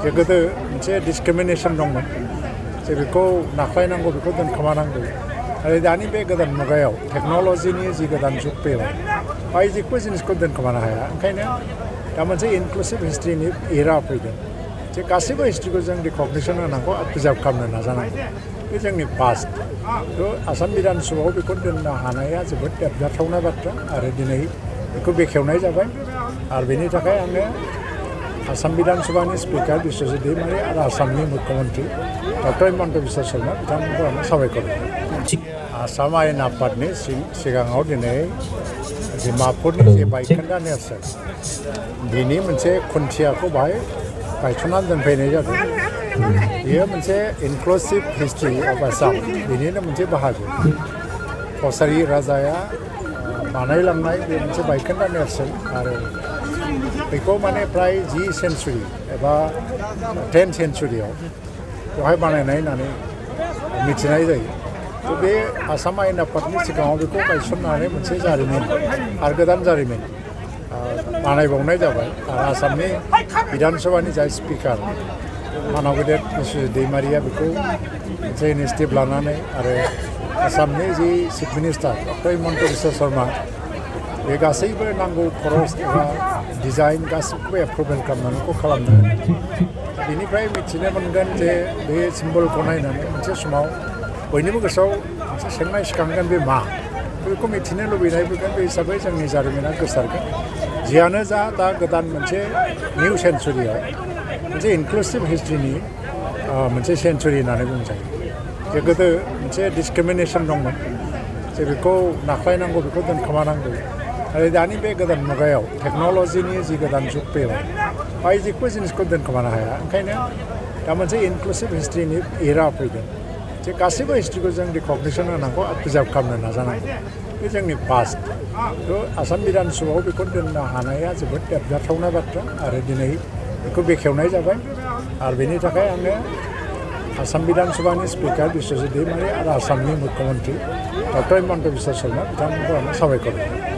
जे गोदो मोनसे डिसक्रिमिनेसन दंमोन जे बेखौ नाख्लायनांगौ बेखौ दोनखोमानांगौ आरो दानि बे गोदान मुगायाव टेक्न'लजिनि जि गोदान जुग फैबाय बाय जेबो जिनिसखौ दोनखोमानो हाया ओंखायनो दा मोनसे इनक्लुसिभ हिस्ट्रिनि एरा फैदों जे गासैबो हिस्ट्रिखौ जों रिकगनिसन होनांगौ आरो प्रिजार्भ खालामनो नाजानांगौ बे जोंनि पास्ट थ' आसाम बिधान सभायाव बेखौ दोननो हानाया जोबोद देरगाथावना बाथ्रा आरो दिनै बेखौ बेखेवनाय जाबाय आरो बेनि थाखाय आङो आसाम बिधान सभानि स्पिकार बिश्वजित दैमारि आरो आसामनि मुख्यमन्त्रि डक्टर हिमन्त बिश्व शर्मा बिथांमोनखौ आङो साबायखर होयो आसाम आयेन आफादनि सिगाङाव दिनै डिमापुरनि जे बायखोन्दा नेरसोन बिनि मोनसे खुन्थियाखौ बाहाय गायसननानै दोनफैनाय जादों बेयो मोनसे इनक्लुसिभ हिस्ट्रि अफ आसाम बेनिनो मोनसे बाहागो कसारि राजाया बानायलांनाय बे मोनसे बायखोन्दा नेरसोन आरो बेखौ माने फ्राय 10 सेन्चुरि एबा 10 सेन्चुरियाव बेवहाय बानायनाय होननानै मिथिनाय जायो थ' बे आसाम आयेन आफादनि सिगाङाव बेखौ गायसननानै मोनसे जारिमिन आरो गोदान जारिमिन बानायबावनाय जाबाय आरो आसामनि बिधान सभानि जाय स्पिकार मानाव गेदेर बिश्वजित दैमारिया बेखौ मोनसे इनिसिएटिभ लानानै आरो आसामनि जि chief minister doctor Himanta Biswa Sarma बे गासैबो नांगौ खरस एबा डिजाइन गासैखौबो एप्रुभेल खालामनानै खालामनो बेनिफ्राय मिथिनो मोनगोन जे बे सिम्बलखौ नायनानै मोनसे समाव बयनिबो गोसोआव मोनसे सोंनाय सिखांगोन बे मा बेखौ मिथिनो लुबैनाय फैगोन बे हिसाबै जोंनि जारिमिना गोसारगोन जियानो जा दा गोदान मोनसे निउ सेन्चुरियाव मोनसे इनक्लुसिभ हिस्ट्रिनि मोनसे सेन्चुरि होननानै बुंजायो जे गोदो मोनसे डिसक्रिमिनेसन दंमोन जे बेखौ नाख्लायनांगौ बेखौ दोनखोमानांगौ आरो दानि बे गोदान मुगायाव टेक्न'लजिनि जि गोदान जुग फैबाय बाय जेबो जिनिसखौ दोनखोमानो हाया ओंखायनो दा मोनसे इनक्लुसिभ हिस्ट्रिनि एरा फैदों जे गासैबो हिस्ट्रिखौ जों रिकगनिसन होनांगौ आरो प्रिजार्भ खालामनो नाजानांगौ बे जोंनि पास्ट थ' आसाम बिधान सभायाव बेखौ दोननो हानाया जोबोद देरगाथावना बाथ्रा आरो दिनै बेखौ बेखेवनाय जाबाय आरो बेनि थाखाय आङो आसाम बिधान सभानि स्पिकार बिश्वजित दैमारि आरो आसामनि मुख्यमन्त्रि डक्टर हिमन्त बिश्व शर्मा बिथांमोनखौ आङो साबायखर होयो